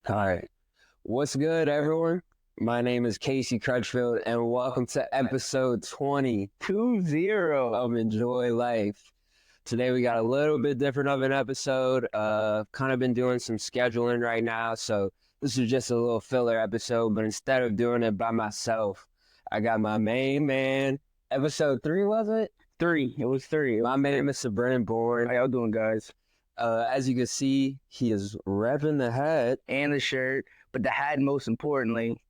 All right. What's good, everyone? My name is Casey Crutchfield, and welcome to episode 20 of Enjoy Life. Today, we got a little bit different of an episode. Kind of been doing some scheduling right now, so this is just a little filler episode, but instead of doing it by myself, I got my main man. Episode 3, was it? It was 3. My man, Mr. Brennan, Borne. How y'all doing, guys? As you can see, he is repping the hat. And the shirt, but the hat most importantly.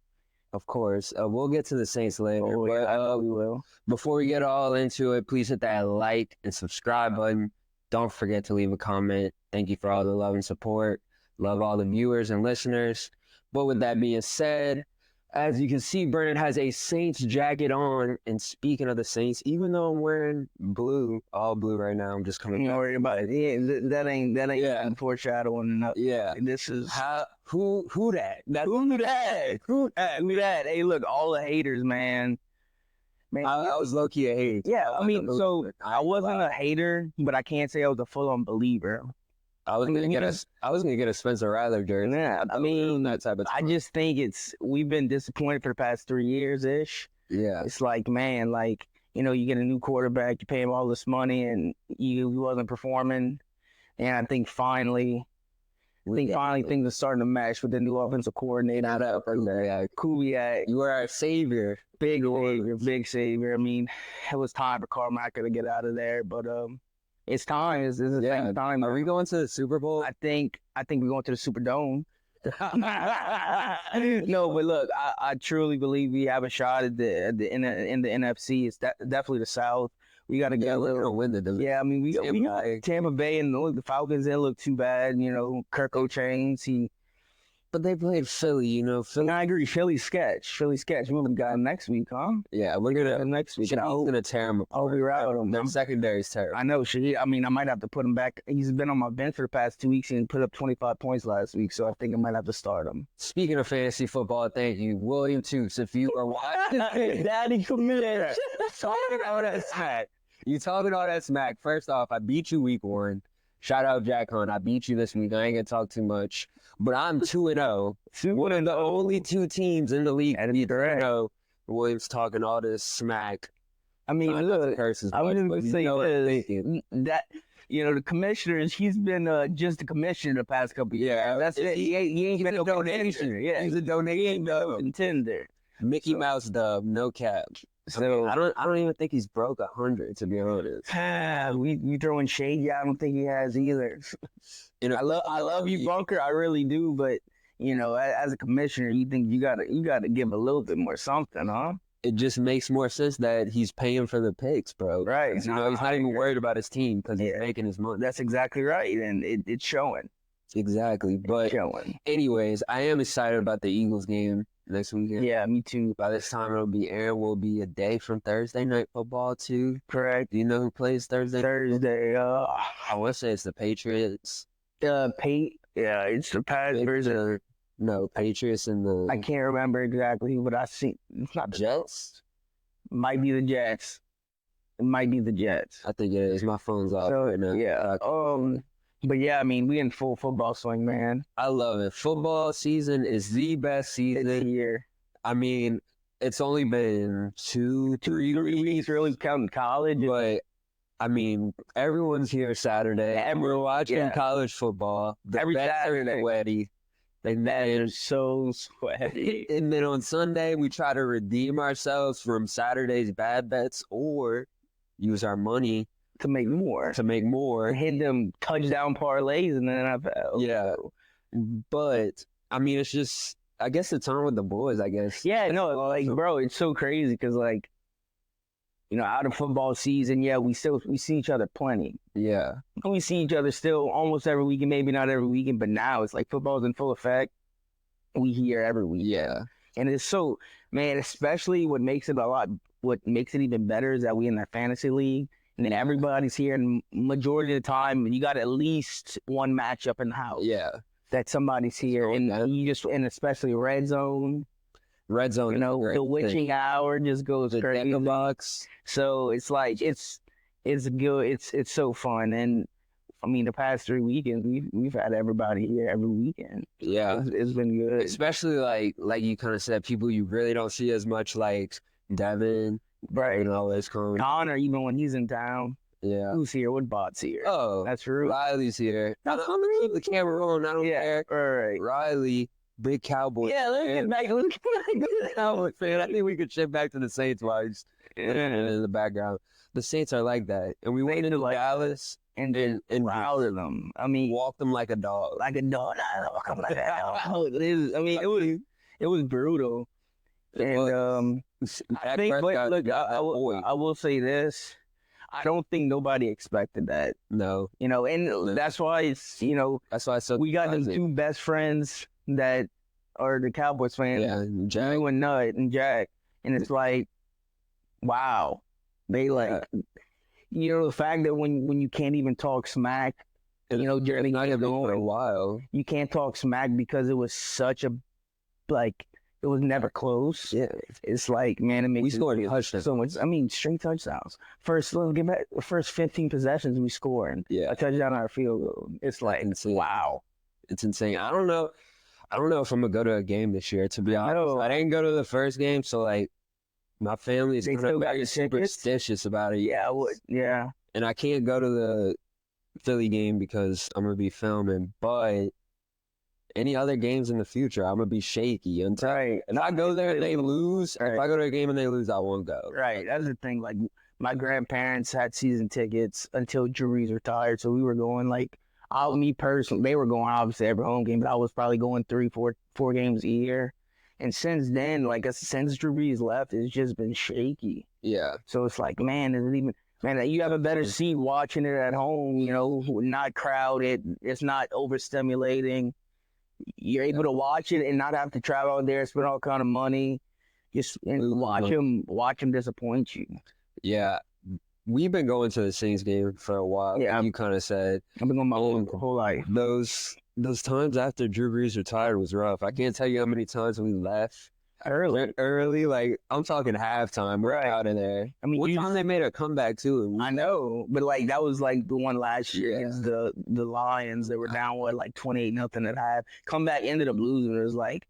Of course. We'll get to the Saints later. We will. Before we get all into it, please hit that like and subscribe button. Don't forget to leave a comment. Thank you for all the love and support. Love all the viewers and listeners. But with that being said, as you can see, Brennan has a Saints jacket on. And speaking of the Saints, even though I'm wearing blue, all blue right now, I'm just coming. Don't worry about it. Yeah, that ain't foreshadowing. Yeah. This is who that? Who that? Hey, look, all the haters, man. I was low-key a hater. Yeah, I mean, so I wasn't a hater, but I can't say I was a full-on believer. I was gonna get a Spencer Rattler jersey. Yeah, I mean, that type of I just think we've been disappointed for the past 3 years ish. Yeah, it's like, man, you get a new quarterback, you pay him all this money, and he wasn't performing. And I think finally things are starting to mesh with the new offensive coordinator. Kubiak, you were our savior, big savior. I mean, it was time for Carmacker to get out of there, but it's time. This is time. Are we going to the Super Bowl? I think we're going to the Superdome. No, but look, I truly believe we have a shot at in the NFC. It's definitely the South. We got to get a little win the division. Yeah, I mean, we got Tampa Bay, and look, the Falcons didn't look too bad. You know, Kirk O'Chains, but they played Philly. Philly. I agree. Philly sketch. We're gonna got next week, huh? Yeah, we're gonna next week. He's gonna tear him apart. I'll be right with him. Their secondary's terrible. I know. I mean, I might have to put him back. He's been on my bench for the past 2 weeks and put up 25 points last week, so I think I might have to start him. Speaking of fantasy football, thank you, William Toots. If you are watching, Daddy committed. You talking all that smack. First off, I beat you week 1. Shout out Jack Hunt. I beat you this week. I ain't gonna talk too much. But I'm 2-0. One of the only 2 teams in the league that beat 2-0. Williams talking all this smack. I mean, look, curses. I was gonna say that the commissioner, he's been just a commissioner the past couple of years. Yeah, that's it. He ain't been a donation. Yeah, he's a donation contender. Mickey Mouse dub, no cap. So I don't even think he's broke 100, to be honest. We throwing shade. Yeah, I don't think he has either. I love you, Bunker. I really do. But as a commissioner, you think you gotta give a little bit more something, huh? It just makes more sense that he's paying for the picks, bro. Right. He's not even worried about his team because he's making his money. That's exactly right, and it's showing. Exactly. But anyways, I am excited about the Eagles game next weekend. Yeah, me too. By this time, will be a day from Thursday Night Football too. Correct. Do you know who plays Thursday? I want to say it's the Patriots. Yeah, it's the Patriots. No, Patriots and the... I can't remember exactly, but I see... It's not the Jets? Might be the Jets. It might be the Jets. I think it is. My phone's off right now. Yeah. But yeah, I mean, we in full football swing, man. I love it. Football season is the best season here. I mean, it's only been 3 weeks, really counting college. But, I mean, everyone's here Saturday. And we're watching college football. Every Saturday. Sweaty. They're so sweaty. And then on Sunday, we try to redeem ourselves from Saturday's bad bets or use our money to make more. Hit them touchdown parlays in the NFL. Yeah. But, I mean, it's just, I guess it's on with the boys, I guess. Yeah, no, bro, it's so crazy because, out of football season, we see each other plenty. Yeah. We see each other still almost every weekend, maybe not every weekend, but now it's like football's in full effect. We hear every week. Yeah. And it's so, man, especially what makes it even better is that we in that fantasy league and then everybody's here and majority of the time you got at least one matchup in the house. Yeah. That somebody's here and especially red zone. The witching hour just goes crazy. Bucks. So it's like it's good. It's so fun, and I mean, the past 3 weekends, we've had everybody here every weekend. Yeah. It's been good. Especially like you kind of said, people you really don't see as much, like Devin, Right. and all this coming. Connor, even when he's in town, Yeah. who's here? What bot's here? Oh, That's true. Riley's here. I'm gonna keep the camera on. I don't care. All right. Riley, big Cowboy. Yeah, let's get back. Let's get back to the Cowboys. Man, I think we could shift back to the Saints while he's in the background. The Saints are like that, and we went into Dallas and routed them. I mean, walked them like a dog. like a dog. Not walk them like that. I mean, it was brutal. And I think, but look, I will say this. I don't think nobody expected that. No, and that's why it's that's why I said we got the two best friends that are the Cowboys fans. Yeah, Jack and Nut and Jack, and it's like, wow, they like, the fact that when you can't even talk smack, during I have known for a while, you can't talk smack because it was such a it was never close. Yeah, it's like, man, it makes we scored touchdowns so much. I mean, straight touchdowns. First 15 possessions we scored. Yeah, a touchdown on our field goal. It's like, wow, it's insane. I don't know if I'm gonna go to a game this year. To be honest, I didn't go to the first game, so like my family is very superstitious about it. Yeah, I would. Yeah, and I can't go to the Philly game because I'm gonna be filming, but any other games in the future, I'm gonna be shaky until and I go there and they lose. Right. If I go to a game and they lose, I won't go. Right, that's the thing. Like, my grandparents had season tickets until Drew Brees retired, so we were going me personally. They were going obviously every home game, but I was probably going 4 games a year. And since then, since Drew Brees left, it's just been shaky. Yeah. So it's like, man, you have a better seat watching it at home. Not crowded. It's not overstimulating. You're able to watch it and not have to travel out there, spend all kind of money, just watch him disappoint you. Yeah, we've been going to the Saints game for a while. Yeah, you kind of said I've been going my whole life. Those times after Drew Brees retired was rough. I can't tell you how many times we left early. Like, I'm talking halftime. We're out of there. I mean, what time they made a comeback too? I know, but that was the one last year against the Lions. They were down 28-0 at half. Comeback ended up losing. It was like,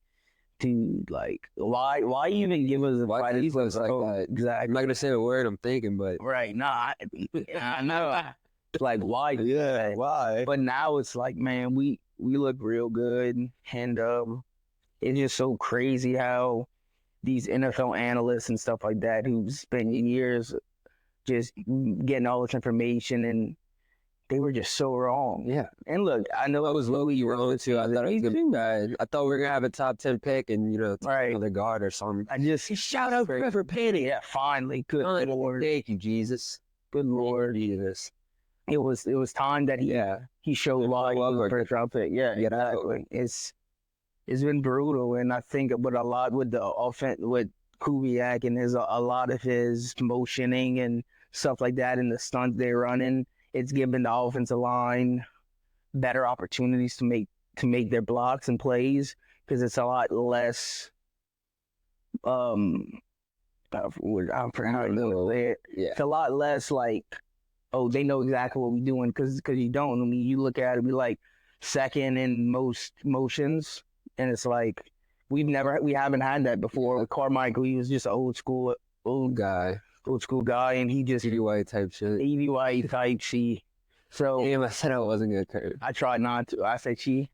dude, why even give us a fight? That? Exactly. I'm not gonna say a word. I'm thinking, but right. Nah, I know. Like, why? Yeah, why? But now it's like, man, we look real good, and it's just so crazy how these NFL analysts and stuff like that who've spent years just getting all this information, and they were just so wrong. Yeah. And look, I know I was low-key wrong too. I thought it was gonna be bad. I thought we were gonna have a top 10 pick and another guard or something. I just shout out Trevor Penny. Yeah, finally. Good Lord. Thank you, Jesus. Good Lord. Jesus. It was time that he showed why he was the first round pick. Yeah, exactly. It's been brutal, and I think with a lot with the offense with Kubiak and a lot of his motioning and stuff like that, and the stunts they're running, it's given the offensive line better opportunities to make their blocks and plays, because it's a lot less. I forgot how to say it. Yeah. It's a lot less like, oh, they know exactly what we're doing, because you don't. I mean, you look at it, we second in most motions. And it's like, we haven't had that before. With Carmichael, he was just an old school guy, and he just EVY type shit. EVY type shit. So damn, I said I wasn't gonna curse. I tried not to. I said she.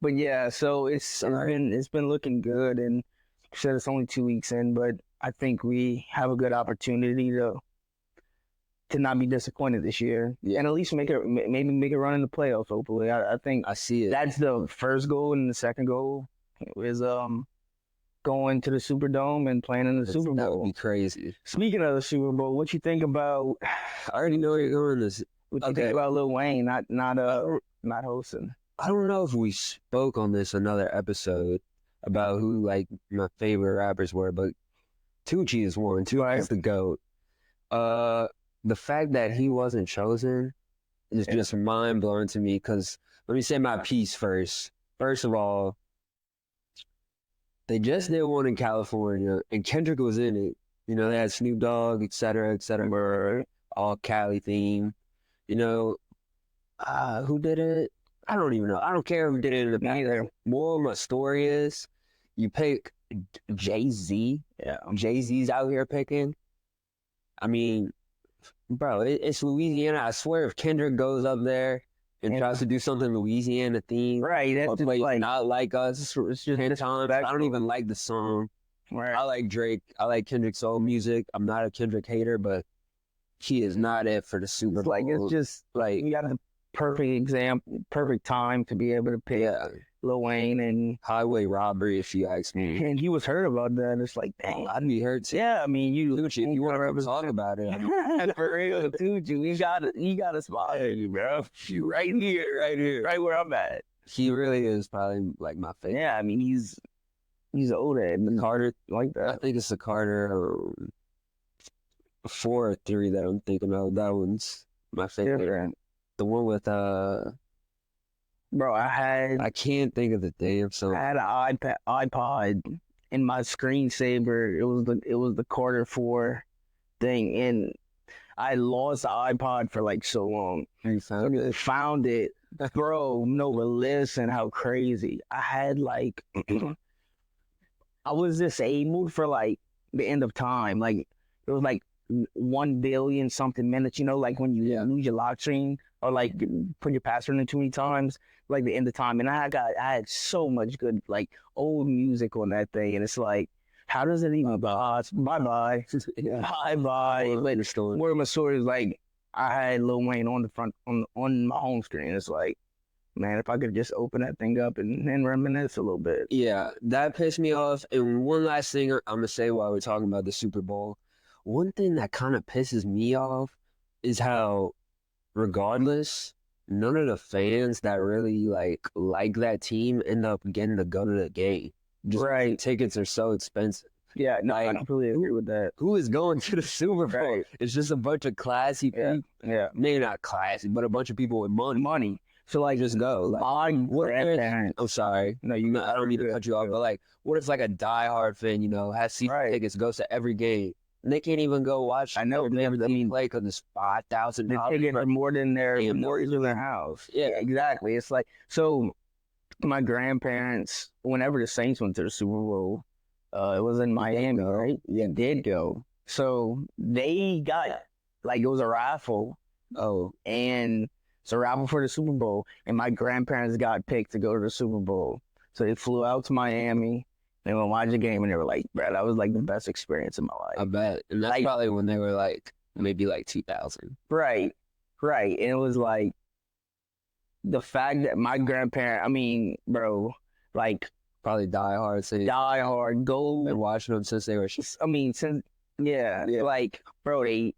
But yeah, so it's been looking good, and said it's only 2 weeks in, but I think we have a good opportunity to not be disappointed this year, and at least maybe make a run in the playoffs. Hopefully, I think I see it. That's the first goal, and the second goal is going to the Superdome and playing in the Super Bowl. That would be crazy. Speaking of the Super Bowl, what you think about? I already know where you're going. What you think about Lil Wayne not hosting? I don't know if we spoke on this another episode about who my favorite rappers were, but Tucci is one. Tucci is the GOAT. The fact that he wasn't chosen is just mind-blowing to me, because let me say my piece first. First of all, they just did one in California, and Kendrick was in it. They had Snoop Dogg, et cetera, all Cali theme. Who did it? I don't even know. I don't care who did it in the past. Neither. Moral of my story is you pick Jay-Z. Yeah. Jay-Z's out here picking. I mean, bro, it's Louisiana. I swear if Kendrick goes up there and tries to do something Louisiana themed, Right. That's just like like, not like us, it's just 10 times. I don't even like the song. right. I like Drake. I like Kendrick's old music. I'm not a Kendrick hater, but he is not it for the Super Bowl. Like, it's just like you got a perfect example, perfect time to be able to pick Lil Wayne, and highway robbery, if you ask me. and he was hurt about that. And it's like, dang, I'd be hurt too. yeah. I mean, Dude, if you want to talk about it, for real, dude, you got a spot, bro. You right here, right where I'm at. He really is probably like my favorite. Yeah, I mean, he's old head. Carter, like I that. think it's the Carter 4 or 3 that I'm thinking of. That one's my favorite. Different. The one with Bro, I can't think of the damn song. I had an iPod in my screensaver. It was the Carter 4 thing, and I lost the iPod for like so long. You found it? Found it, bro. No, but listen, how crazy! I had like, I was disabled for like the end of time. Like it was like 1 billion something minutes. You know, like when you lose your lock screen or like put your password in too many times, like the end of time. And I had so much good like old music on that thing, and it's like, how does it even bye bye Yeah. bye bye? But where my story is like, I had Lil Wayne on the front on my home screen. It's like, man, if I could just open that thing up and reminisce a little bit. Yeah, that pissed me off. And one last thing I'm gonna say while we're talking about the Super Bowl, one thing that kind of pisses me off is how, regardless, none of the fans that really like that team end up getting to go to the game. Just Right. tickets are so expensive. Yeah, no, I Like, completely agree with that. Who is going to the Super Bowl? Right. It's just a bunch of classy people. Yeah. Maybe not classy, but a bunch of people with money. So like, Just go. Like, my grandparents. I'm sorry. No, you. I don't mean to cut you off, but like, what if like a diehard fan, has season Right. tickets, goes to every game, and they can't even go watch? I know. Every team play because it's $5,000. The tickets are more than their Damn, mortgage of their house. Yeah. Exactly. It's like, so my grandparents, whenever the Saints went to the Super Bowl, it was in Miami, right? Yeah, did go. So they got like, it was a raffle. Oh, And it's a raffle for the Super Bowl, and my grandparents got picked to go to the Super Bowl. So they flew out to Miami. They went watch the game, and they were like, "Bro, that was like the best experience of my life." I bet. And that's Like- probably when they were like maybe like 2000. Right. And it was like the fact that my grandparent, I mean, bro, like Probably diehard. So die hard, go. been watching them since they were. I mean, since Yeah. like, bro, they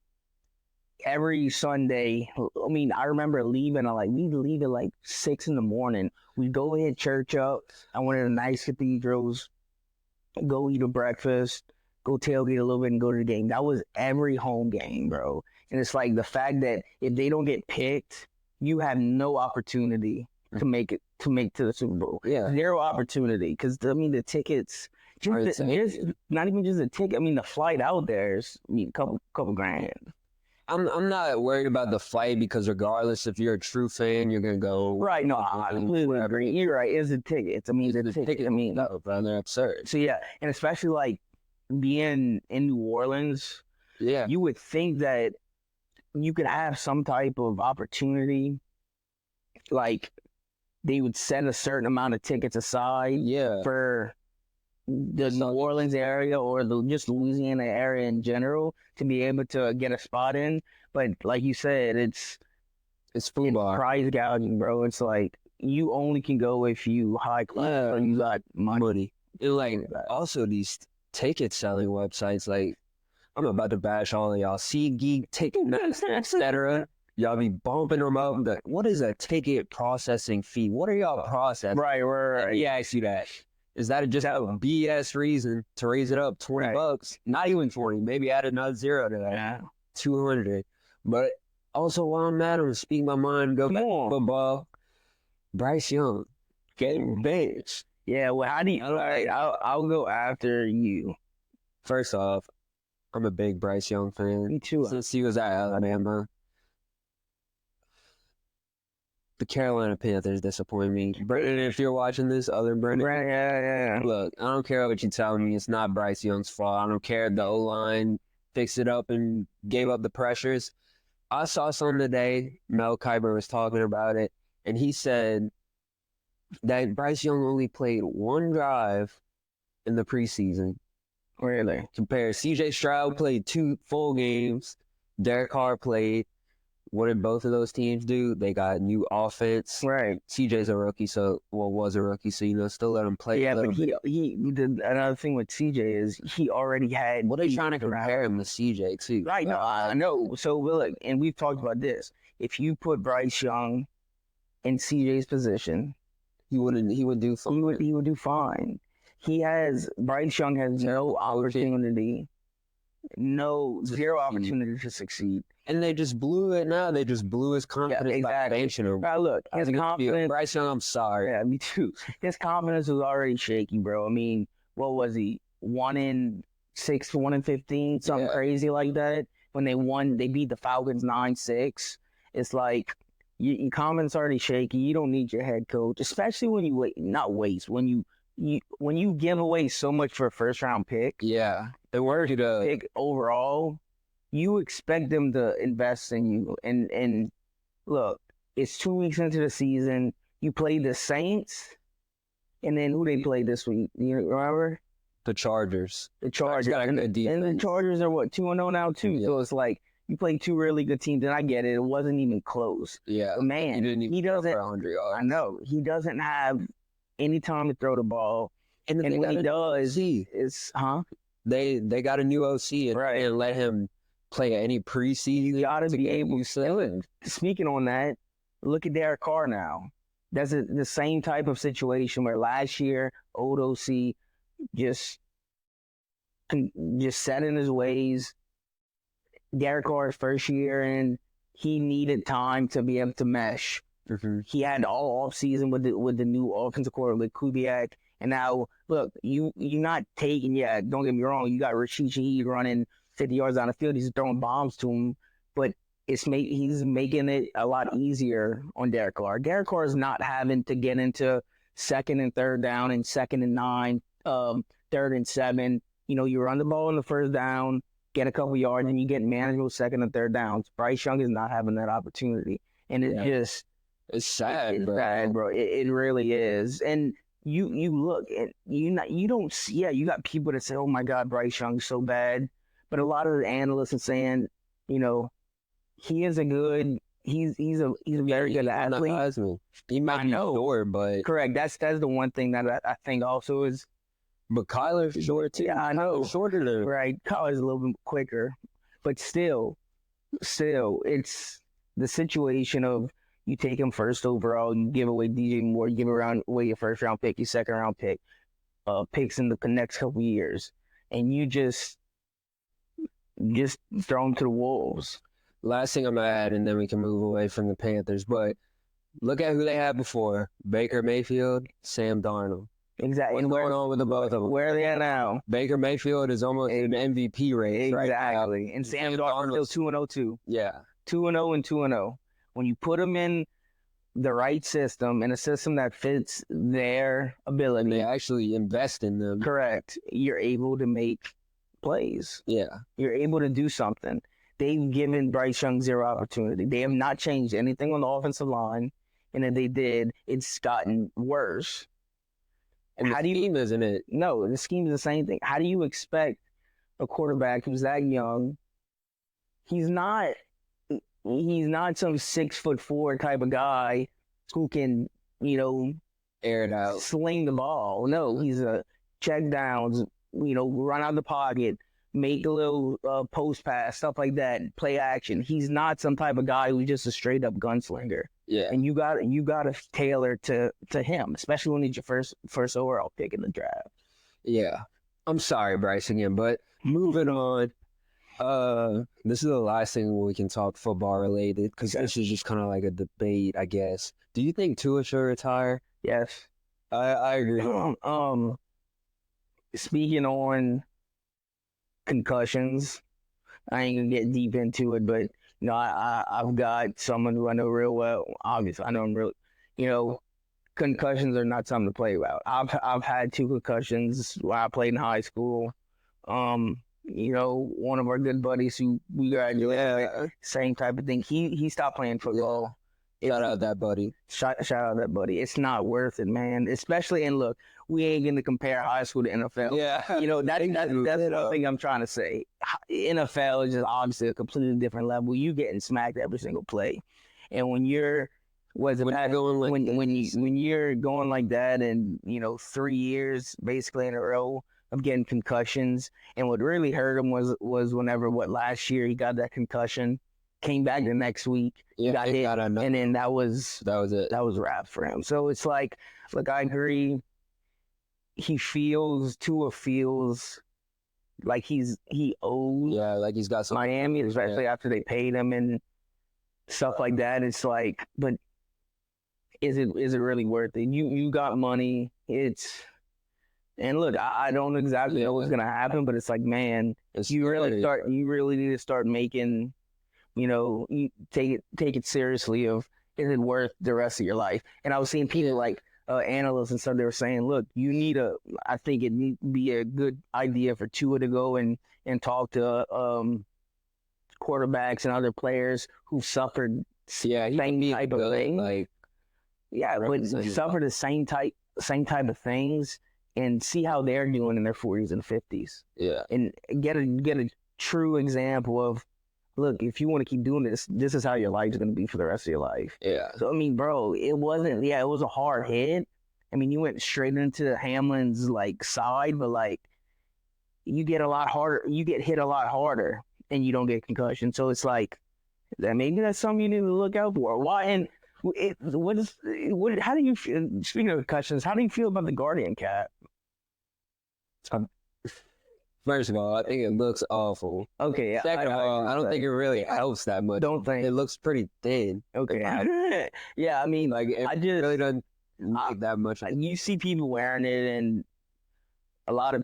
every Sunday. I mean, I remember leaving. We'd leave at like 6 a.m. We'd go hit church up at one of the nice cathedrals, go eat a breakfast, go tailgate a little bit, and go to the game. That was every home game, bro. And it's like the fact that if they don't get picked, you have no opportunity to make to the Super Bowl. Yeah. Zero opportunity, because I mean the tickets. Just not even just a ticket. I mean the flight out there is a couple grand. I'm not worried about the flight because regardless if you're a true fan, you're gonna go. Right? No, I completely agree. You're right. It's the tickets. I mean the ticket. I mean, No, bro, they're absurd. so yeah, and especially like being in New Orleans, Yeah. you would think that you could have some type of opportunity, like they would set a certain amount of tickets aside Yeah. for the New Orleans area or just Louisiana area in general to be able to get a spot in. But like you said, it's FUBAR. prize gouging, bro. It's like you only can go if you high class or you got money. And like also these ticket selling websites, like I'm about to bash all of y'all. SeatGeek, Ticketmaster, etc. Y'all be bumping them up. Like, what is a ticket processing fee? What are y'all processing? Right. Yeah, I see that. Is that just a BS reason to raise it up $20? Not even 40. Maybe add another zero to that. Yeah. 200. But also, while I'm at him, speak my mind, go back to football. Bryce Young, getting benched. Yeah, well, how do you? All right, I'll go after you. First off, I'm a big Bryce Young fan. Me too. Since he was at Alabama. the Carolina Panthers disappoint me. Brennan, if you're watching this, other Brennan, Right, yeah. look, I don't care what you're telling me. It's not Bryce Young's fault. I don't care if the O-line fixed it up and gave up the pressures. I saw something today. Mel Kiper was talking about it, and he said that Bryce Young only played one drive in the preseason. Really? Compared, C.J. Stroud played 2 full games. Derek Carr played. What did both of those teams do? They got new offense. Right. CJ's a rookie, was a rookie, so still let him play. Yeah, but he did another thing with CJ is he already had. Well, they're trying to compare him to CJ too. Right? No, I know. So look, and we've talked about this. If you put Bryce Young in CJ's position, he would do fine. He would do fine. Bryce Young has no opportunity, zero opportunity to succeed. And they just blew it now. They just blew his confidence by benching him. Right, look, his confidence. Bryce Young, I'm sorry. Yeah, me too. His confidence was already shaky, bro. I mean, what was he? 1-6, 1-15, something crazy like that. When they beat the Falcons 9-6. It's like your confidence already shaky. You don't need your head coach, especially when you give away so much for a first round pick. Yeah, they were to pick overall. You expect them to invest in you. And look, it's 2 weeks into the season. You play the Saints, and then who they play this week? You remember? The Chargers. The Chargers. Got a good defense. And the Chargers are 2-0 now too. Yeah. So it's like you play 2 really good teams, and I get it. It wasn't even close. Yeah. But man, he doesn't. For 100 yards. I know. He doesn't have any time to throw the ball. And when he does, they got a new OC and let him play any preseason. You ought to be able to. Speaking on that, look at Derek Carr now. That's the same type of situation where last year, old OC just set in his ways. Derek Carr's first year, and he needed time to be able to mesh. Mm-hmm. He had all off season with the new offensive coordinator, Kubiak. And now, look, you're not taking. Yeah, don't get me wrong. You got Rashid Shaheed running 50 yards down the field. He's throwing bombs to him, but he's making it a lot easier on Derek Carr. Derek Carr is not having to get into 2nd and 3rd down and 2nd and 9, 3rd and 7. You run the ball in the first down, get a couple yards, and you get manageable 2nd and 3rd downs. Bryce Young is not having that opportunity, and it's sad, it's bro. Sad, bro. It really is, and. You look and you don't see. Yeah, you got people that say, "Oh my God, Bryce Young's so bad," but a lot of the analysts are saying, he is a good. He's a very good athlete. He might be short, but correct. That's the one thing that I think also is. But Kyler's short too. Yeah, I know. Shorter than right. Kyler's a little bit quicker, but still, it's the situation of. You take him first overall, you give away DJ Moore, you give away your first round pick, your second round pick, picks in the next couple years, and you just throw him to the wolves. Last thing I'm gonna add, and then we can move away from the Panthers. But look at who they had before: Baker Mayfield, Sam Darnold. Exactly. What's going on with the both of them? Where are they at now? Baker Mayfield is almost an MVP race. Exactly. Right? And Sam Darnold still 2-0 too. Yeah. 2-0 and 2-0. When you put them in the right system, and a system that fits their ability. They actually invest in them. Correct. You're able to make plays. Yeah. You're able to do something. They've given Bryce Young zero opportunity. They have not changed anything on the offensive line, and if they did, it's gotten worse. And the scheme, isn't it? No, the scheme is the same thing. How do you expect a quarterback who's that young? He's not some 6'4" type of guy who can, air it out, sling the ball. No, he's a check downs, run out of the pocket, make a little post pass, stuff like that, play action. He's not some type of guy who's just a straight up gunslinger. Yeah. And you got to tailor to him, especially when he's your first overall pick in the draft. Yeah. I'm sorry, Bryce, again, but moving on. This is the last thing we can talk football related, because this is just kind of like a debate, I guess. Do you think Tua should retire? Yes. I agree. Speaking on concussions, I ain't gonna get deep into it, but I've got someone who I know real well. Obviously, I know him real. You know, concussions are not something to play about. I've had 2 concussions while I played in high school. One of our good buddies who we graduated, same type of thing. He stopped playing football. Shout out that buddy. Shout out that buddy. It's not worth it, man. Especially, and look, we ain't going to compare high school to NFL. Yeah. That's the thing I'm trying to say. NFL is just obviously a completely different level. You getting smacked every single play. And when you're when you're going like that and 3 years basically in a row of getting concussions, and what really hurt him was whenever last year he got that concussion. Came back the next week, got hit, and then that was it. That was wrap for him. So it's like, look, I agree. Tua feels like he owes. Yeah, like he's got some Miami, especially after they paid him and stuff like that. It's like, but is it really worth it? You got money. And look, I don't exactly know what's gonna happen, but it's like, man, you really need to start making. You take it seriously of, is it worth the rest of your life? And I was seeing people like analysts and stuff, they were saying, look, I think it need to be a good idea for Tua to go and talk to quarterbacks and other players who suffered same type of thing. But suffer the same type of things and see how they're doing in their 40s and 50s. Yeah. And get a true example of, look, if you want to keep doing this is how your life's going to be for the rest of your life. Yeah. So, I mean, bro, it was a hard hit. I mean, you went straight into Hamlin's, side, but, you get hit a lot harder, and you don't get concussion. So it's like, maybe that's something you need to look out for. Why? And how do you feel, speaking of concussions, how do you feel about the Guardian cap? First of all, I think it looks awful. Okay. Second of all, I don't think it really helps that much. Don't think it looks pretty thin. Okay. Yeah, I mean, it really doesn't make that much. You see people wearing it, and a lot of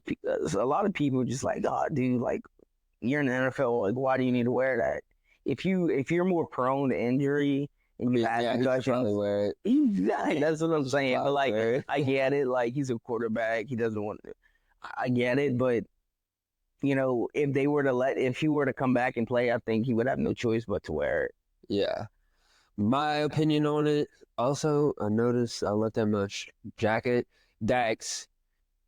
people just like, oh, dude, you're in the NFL. Why do you need to wear that? If you're more prone to injury and you have concussions, probably wear it. Exactly. That's what I'm saying. But I get it. He's a quarterback. He doesn't want to. I get it, but. If he were to come back and play, I think he would have no choice but to wear it. Yeah. My opinion on it, also, I looked at my jacket. Dax,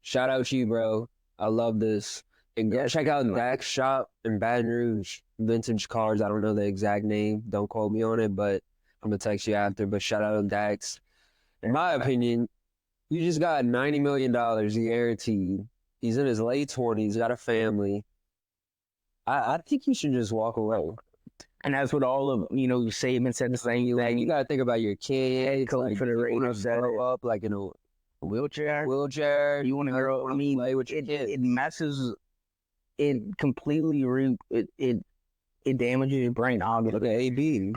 shout out to you, bro. I love this. And go check out Dax shop in Baton Rouge. Vintage cars. I don't know the exact name. Don't quote me on it, but I'm going to text you after. But shout out to Dax. In my opinion, you just got $90 million guaranteed. He's in his late 20s, got a family. I think you should just walk away. And that's what all of, Saban said the same thing. You got to think about your kids. For the Raiders, grow up in a wheelchair. You want to grow up, play with your kids. It messes, it completely, it damages your brain. Obviously. Look at AB.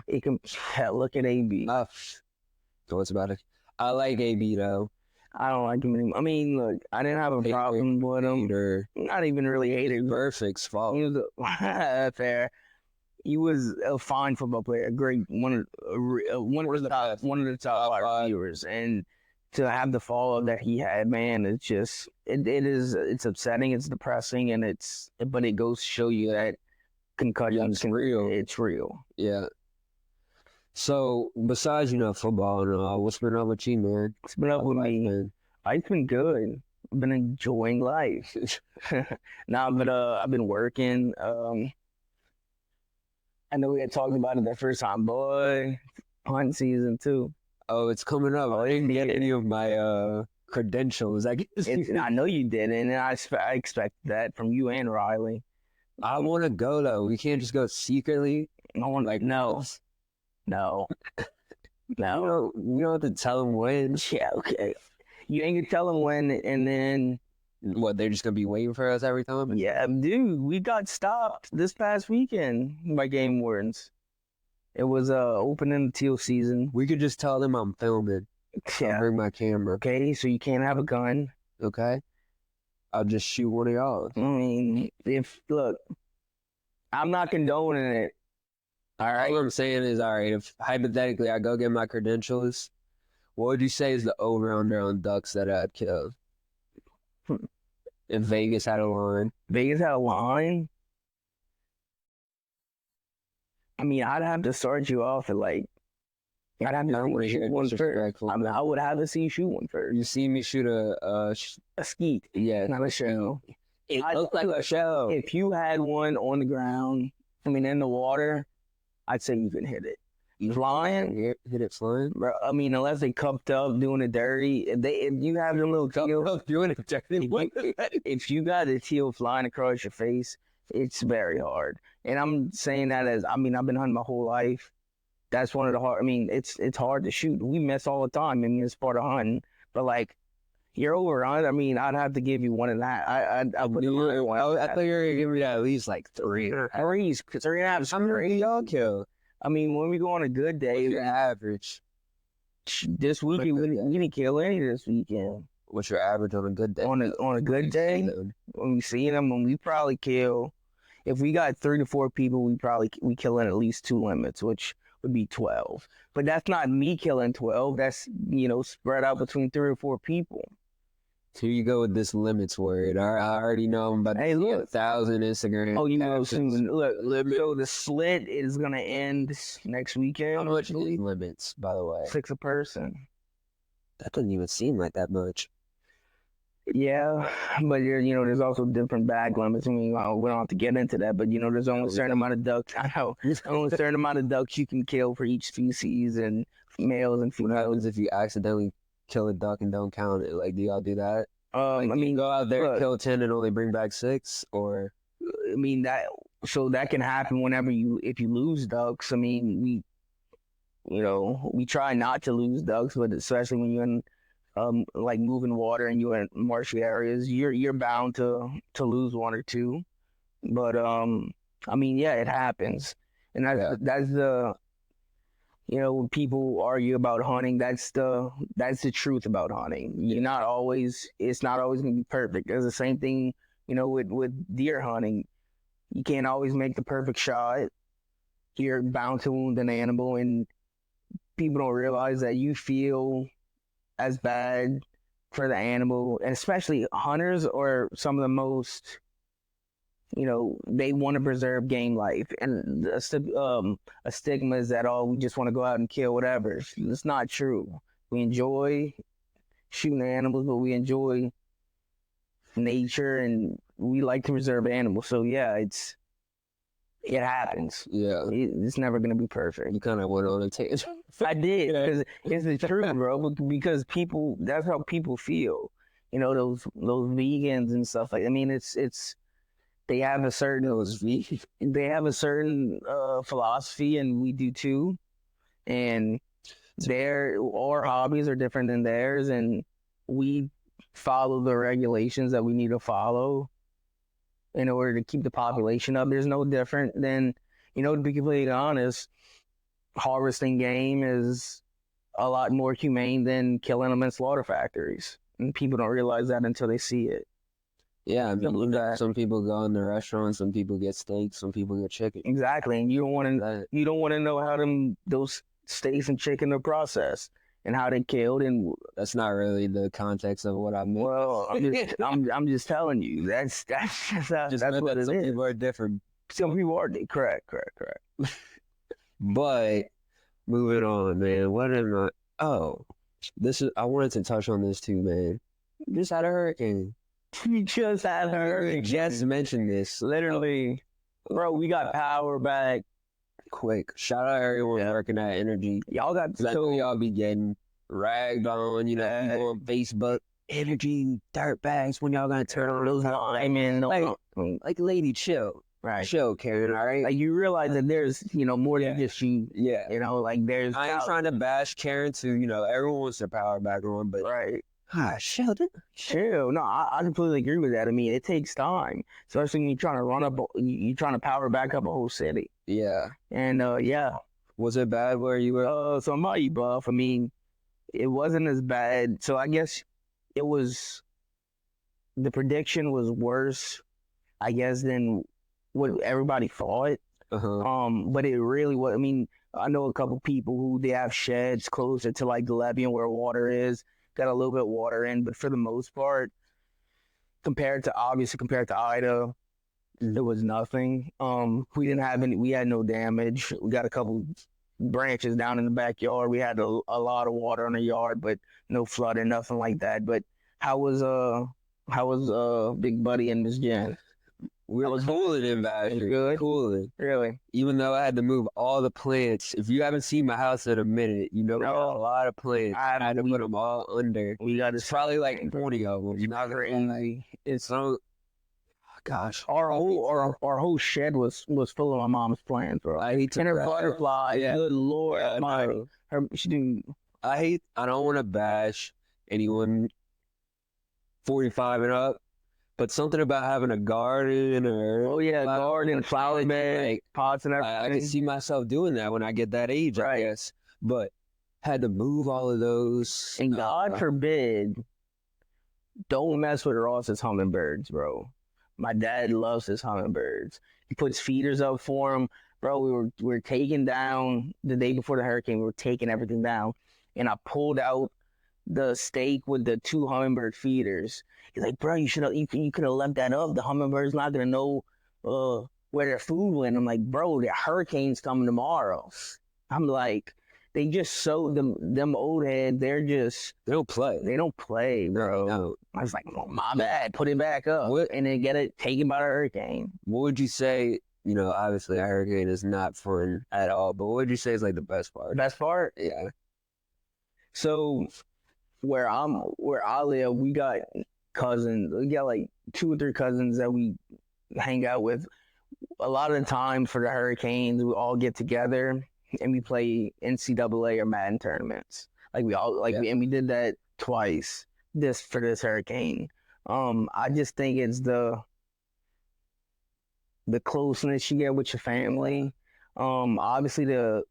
Look at AB. So what's about it? I like AB, though. I don't like him anymore. I mean, look, I didn't have a problem with him. Not even really hated. Perfect's fault. He was fair. He was a fine football player, a great one of the top wide receivers, and to have the follow that he had, man, it's just it's upsetting, it's depressing, but it goes to show you that concussions real. It's real. Yeah. So, besides, football and all, what's been up with you, man? What's been up with me? Man? Life's been good. I've been enjoying life. But I've been working. I know we had talked about it the first time, boy. Hunting season, too. Oh, it's coming up. I didn't get any of my credentials. I know you didn't, and I expect that from you and Riley. I want to go, though. We can't just go secretly. I want, no. No. You don't have to tell them when. Yeah, okay. You ain't gonna tell them when, and then... What, they're just gonna be waiting for us every time? Yeah, dude, we got stopped this past weekend by game wardens. It was opening teal season. We could just tell them I'm filming. Yeah. I'll bring my camera. Okay, so you can't have a gun. Okay. I'll just shoot one of y'all. I mean, look, I'm not condoning it. All right. What I'm saying is, all right, if hypothetically I go get my credentials, what would you say is the over-under on ducks that I'd kill? If Vegas had a line. Vegas had a line. I mean, I'd have to start you off at like, I'd have to shoot one first. I mean, I would have to see you shoot one first. You see me shoot a skeet. Yeah. Not a shell. It looked like a shell. If you had one on the ground, I mean, in the water, I'd say you can hit it. Flying, hit it flying, bro. I mean, unless they cupped up doing it dirty, if you have them little teal doing it dirty, if you got a teal flying across your face, it's very hard. And I'm saying that as, I mean, I've been hunting my whole life. That's one of the hard. I mean, it's hard to shoot. We miss all the time. I mean, it's part of hunting. But like, you're over on it. I mean, I'd have to give you one of that. I thought you were gonna give me that at least like 3. 3.5. How many y'all kill? I mean, when we go on a good day, your average? This weekend, we didn't kill any this weekend. What's your average on a good day? On a good day, when we see them, when we probably kill, if we got 3 to 4 people, we kill in at least 2 limits, which would be 12. But that's not me killing 12. That's, spread out between 3 or 4 people. So you go with this limits word. I already know I'm about to look, 1,000 Instagram. Oh, soon. Look, so the slit is going to end next weekend. How much limits, by the way? 6 a person. That doesn't even seem like that much. Yeah, but there's also different bag limits. I mean, we don't have to get into that, but there's only a certain amount of ducks. I know there's only a certain amount of ducks you can kill for each species, and males and females. What happens if you accidentally kill a duck and don't count it? Like, do y'all do that? I mean, go out there, kill 10 and only bring back 6, or? I mean, that can happen whenever if you lose ducks. I mean, we try not to lose ducks, but especially when you're in like moving water and you're in marshy areas, you're bound to lose 1 or 2. But I mean, yeah, it happens, and that's the when people argue about hunting, that's the truth about hunting. It's not always gonna be perfect. It's the same thing, with deer hunting. You can't always make the perfect shot. You're bound to wound an animal, and people don't realize that you feel as bad for the animal, and especially hunters are some of the most, they want to preserve game life, and a stigma is that, we just want to go out and kill whatever. It's not true. We enjoy shooting animals, but we enjoy nature, and we like to preserve animals. So yeah, it happens. Yeah, it's never gonna be perfect. You kind of went on a tangent. I did, because it's the truth, bro. Because that's how people feel. Those vegans and stuff like. I mean, it's they have a certain philosophy, and we do too. And our hobbies are different than theirs, and we follow the regulations that we need to follow in order to keep the population up. There's no different than, to be completely honest, harvesting game is a lot more humane than killing them in slaughter factories. And people don't realize that until they see it. Yeah, I mean, some people go in the restaurant, some people get steak, some people get chicken. Exactly, and you don't want to know how those steaks and chicken are processed and how they killed, and that's not really the context of what I meant. Well, I'm just telling you, that's what it is. Some people are different. Some people are correct. But moving on, man. What am I? Oh, I wanted to touch on this too, man. Just had a hurricane. We just had a hurricane. Just mentioned this. Literally, bro, we got power back quick. Shout out everyone working at Energy. Y'all got y'all be getting ragged on, people on Facebook. Energy dirtbags, when y'all gonna turn on those lines? Like, lady, chill. Right. Chill, Karen, all right? Like, you realize that there's, more than just you. Yeah. There's... I ain't trying to bash Karen too, everyone wants their power back on, but... Right. Chill. No, I completely agree with that. I mean, it takes time, especially when you're trying to power back up a whole city. Yeah. And, yeah. Was it bad where you were? So I'm not buff. I mean, it wasn't as bad. So I guess the prediction was worse, I guess, than what everybody thought. But it really was. I mean, I know a couple people who they have sheds closer to like the levee and where water is, got a little bit of water in, but for the most part, compared to Ida, there was nothing. We didn't have any. We had no damage. We got a couple branches down in the backyard. We had a lot of water on the yard, but no flooding, nothing like that. But how was Big Buddy and Miss Jen? We were cooling in Badger. Good? Cooling. Really? Even though I had to move all the plants. If you haven't seen my house in a minute, you know, we got a lot of plants. I had to put them all under. We got It's probably like 20 of them. Not really. It's so. Gosh, our whole shed was full of my mom's plants, bro. I hate to. And her butterfly. Yeah. Good Lord, I don't want to bash anyone 45 and up. But something about having a garden or garden, flower bed, like, pots and everything. I can see myself doing that when I get that age, right. I guess. But had to move all of those. And God forbid, don't mess with Ross's hummingbirds, bro. My dad loves his hummingbirds. He puts feeders up for them, bro. We were taking down the day before the hurricane. We were taking everything down, and I pulled out the stake with the 2 hummingbird feeders. He's like, bro, you could have left that up. The hummingbird's not gonna know where their food went. I'm like, bro, the hurricane's coming tomorrow. I'm like, they just them old heads. They don't play. They don't play, bro. No. I was like, oh, my bad. Put it back up, and then get it taken by the hurricane. What would you say? You know, obviously, a hurricane is not fun at all. But what would you say is like the best part? Best part? Yeah. So where I live, we got cousins. We got like 2 or 3 cousins that we hang out with. A lot of the time for the hurricanes, we all get together and we play NCAA or Madden tournaments. Like we did that twice for this hurricane. I just think it's the closeness you get with your family. Obviously the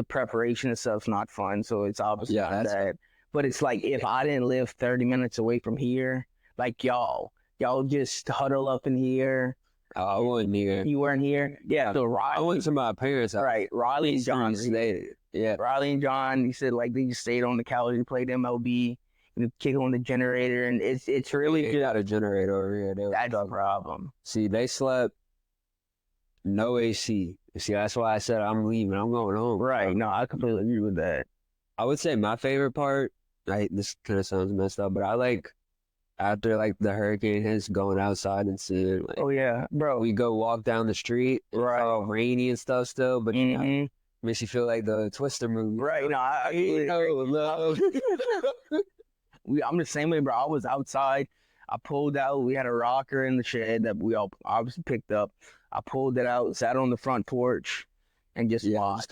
preparation and stuff's not fun, so it's obviously not that. But it's like if I didn't live 30 minutes away from here, like y'all just huddle up in here. Oh, I wasn't here. You weren't here? Yeah. So I went to my parents' house. Right. Riley and John stayed. Yeah. Riley and John, he said like they just stayed on the couch and played MLB. And kick on the generator, and it's really good. Got a generator over here. That's a problem. See, they slept no AC. See, that's why I said I'm leaving. I'm going home. Right. No, I completely agree with that. I would say my favorite part, this kind of sounds messed up, but I like after like the hurricane hits, going outside and seeing like, oh yeah, bro. We go walk down the street. Right. It's all rainy and stuff still, but you know, makes you feel like the Twister movie. Right. No, love. I'm the same way, bro. I was outside. I pulled out. We had a rocker in the shed that we all obviously picked up. I pulled it out, sat on the front porch, and just watched.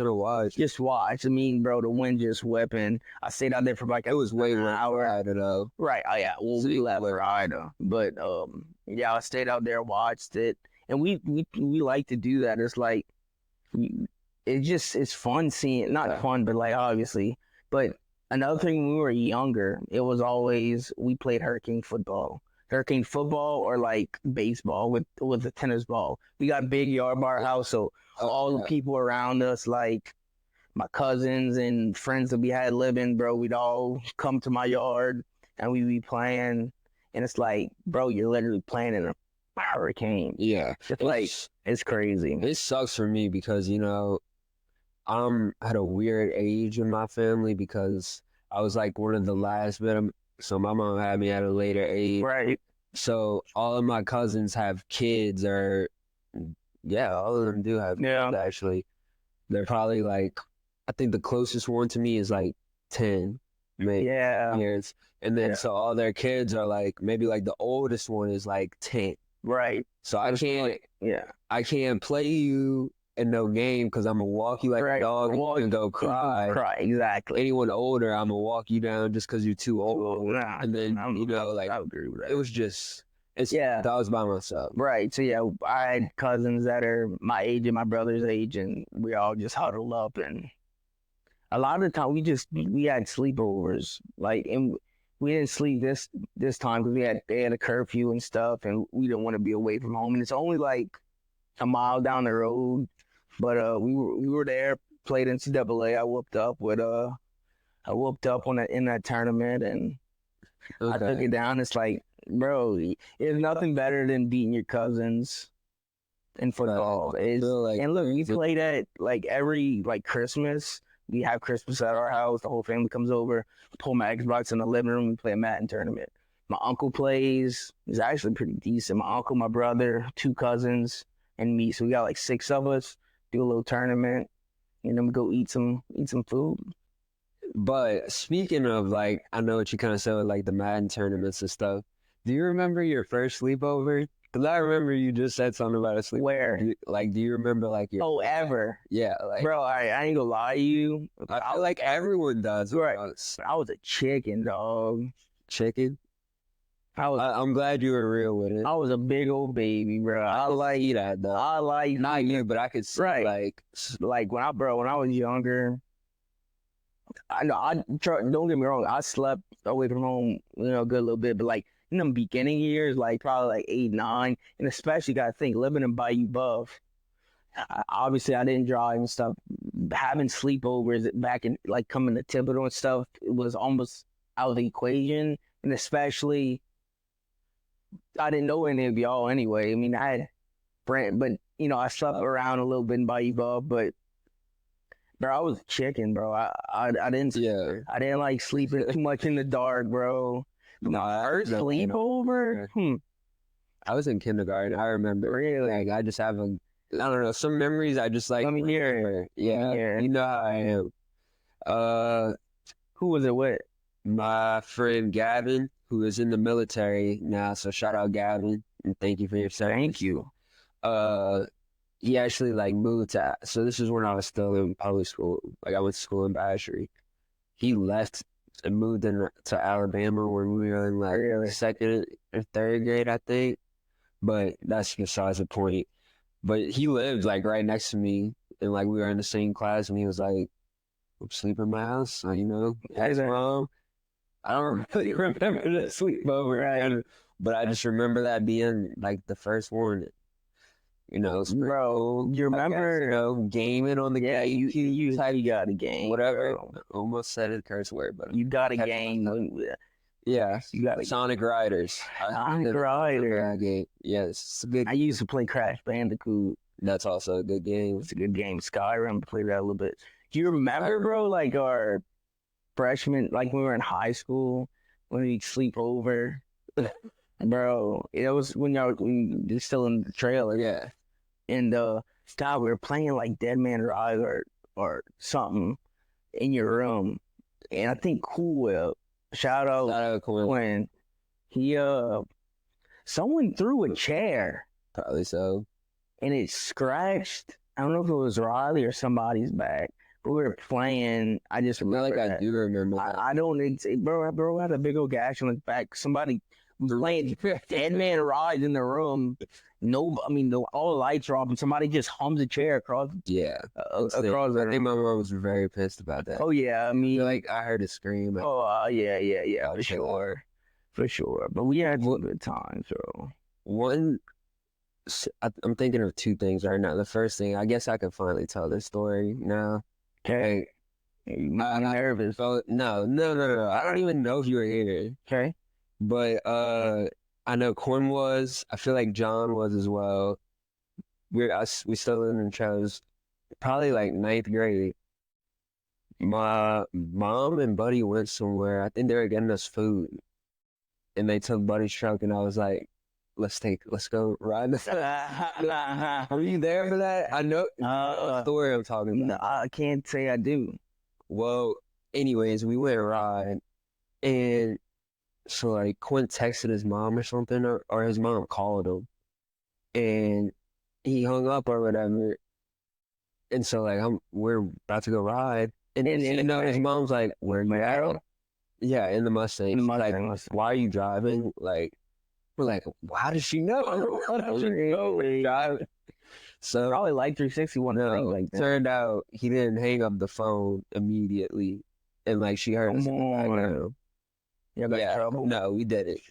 Just watch. I mean, bro, the wind just whipping. I stayed out there for like it was way an hour. Ida, though. Right. Oh yeah. Well, we left for Ida, but yeah, I stayed out there, watched it, and we like to do that. It's like it's fun seeing, not fun, but like obviously, but. Another thing, when we were younger, it was always we played hurricane football or like baseball with a tennis ball. We got a big yard by our house, so all the people around us, like my cousins and friends that we had living, bro, we'd all come to my yard and we'd be playing. And it's like, bro, you're literally playing in a hurricane. Yeah. It's crazy. It sucks for me because, you know, I'm at a weird age in my family because I was like one of the last bit. So my mom had me at a later age. Right. So all of my cousins have kids all of them do have kids, actually. They're probably like, I think the closest one to me is like 10 years. And then so all their kids are like, maybe like the oldest one is like 10. Right. So I can't play you in no game because I'm gonna walk you like a dog and go cry. Exactly. Anyone older, I'm gonna walk you down just because you're too old. And then I agree with that. It was just I was by myself. Right. So yeah, I had cousins that are my age and my brother's age, and we all just huddled up. And a lot of the time, we had sleepovers. And we didn't sleep this time because they had a curfew and stuff, and we didn't want to be away from home. And it's only like a mile down the road But we were there, played NCAA. I whooped up in that tournament, and I took it down. It's like, bro, there's nothing better than beating your cousins in football. And look, we play that like every like Christmas. We have Christmas at our house. The whole family comes over. Pull my Xbox in the living room. We play a Madden tournament. My uncle plays. He's actually pretty decent. My uncle, my brother, 2 cousins, and me. So we got like 6 of us. Do a little tournament, and then we go eat some food. But speaking of, like, I know what you kind of said with like the Madden tournaments and stuff. Do you remember your first sleepover? Because I remember you just said something about a sleepover. Where? Do you remember like your... Oh, ever? Yeah, like... Bro, I ain't gonna lie to you. I feel like everyone does. Right. I was a chicken, dog. Chicken? I'm glad you were real with it. I was a big old baby, bro. I like that, though. I like... Not you, but I could see, right. Like when I was younger... don't get me wrong, I slept away from home, a good little bit, but like in the beginning years, like probably like 8, 9, and especially gotta think living in Bayou Buff. Obviously, I didn't drive and stuff. Having sleepovers back in like coming to Thibodeau and stuff, it was almost out of the equation, and especially I didn't know any of y'all anyway. I mean, I had Brent, but I slept around a little bit in Bayou Buff, but. Bro, I was a chicken, bro. I didn't like sleeping too much in the dark, bro. No, first sleepover? I was in kindergarten. I remember. Really? Like, I just have I don't know, some memories I just like. Let me hear it. Yeah, you know how I am. Who was it with? My friend Gavin, who is in the military now. So shout out Gavin and thank you for your service. Thank you. He actually like moved to, so this is when I was still in public school. Like I went to school in Bashery. He left and moved to Alabama when we were in like 2nd or 3rd grade, I think. But that's besides the point. But he lived like right next to me, and like we were in the same class, and he was like, "I'm sleeping in my house," so, Hey, Mom. I don't really remember the sleepover, right? But I just remember that being like the first one. Bro, you remember gaming on the game? You got a game. Whatever. Bro. Almost said a curse word, but you got a game. Yeah, you got Sonic Riders. Sonic Riders. Game. Yes, it's a good. I used to play Crash Bandicoot. That's also a good game. It's a good game. Skyrim, played that a little bit. Do you remember, bro? Like our freshman, like when we were in high school, when we'd sleep over. Bro, it was when y'all were still in the trailer. Yeah. And God, we were playing like Dead Man Rise or something in your room. And I think Cool Whip, shout out Quinn, he someone threw a chair. Probably so. And it scratched, I don't know if it was Riley or somebody's back. But we were playing. I just remember like that. I do remember that. I don't, bro had a big old gash on his back. Somebody playing Dead Man Rise in the room. All the lights are off, and somebody just hums a chair across. Yeah, across. I think my mom was very pissed about that. Oh yeah, like I heard a scream. Yeah, for sure. But we had some good times, bro. I'm thinking of 2 things right now. The first thing, I guess I can finally tell this story now. Okay, I'm nervous. No. I don't even know if you were here. Okay. But I know Quinn was. I feel like John was as well. We still lived in Charles, probably like 9th grade. My mom and Buddy went somewhere. I think they were getting us food, and they took Buddy's truck, and I was like, "Let's go ride this." Are you there for that? I know the story I'm talking about. No, I can't say I do. Well, anyways, we went ride, and. So like Quinn texted his mom or something, or his mom called him, and he hung up or whatever. And so like we're about to go ride, and his mom's like, "Where you at?" Yeah, in the Mustang. In the Mustang. Like, why are you driving? Like, we're like, how does she know? How does she know we're driving? So probably like 361. No, like that. Turned out he didn't hang up the phone immediately, and like she heard us. You got trouble? No, we did it.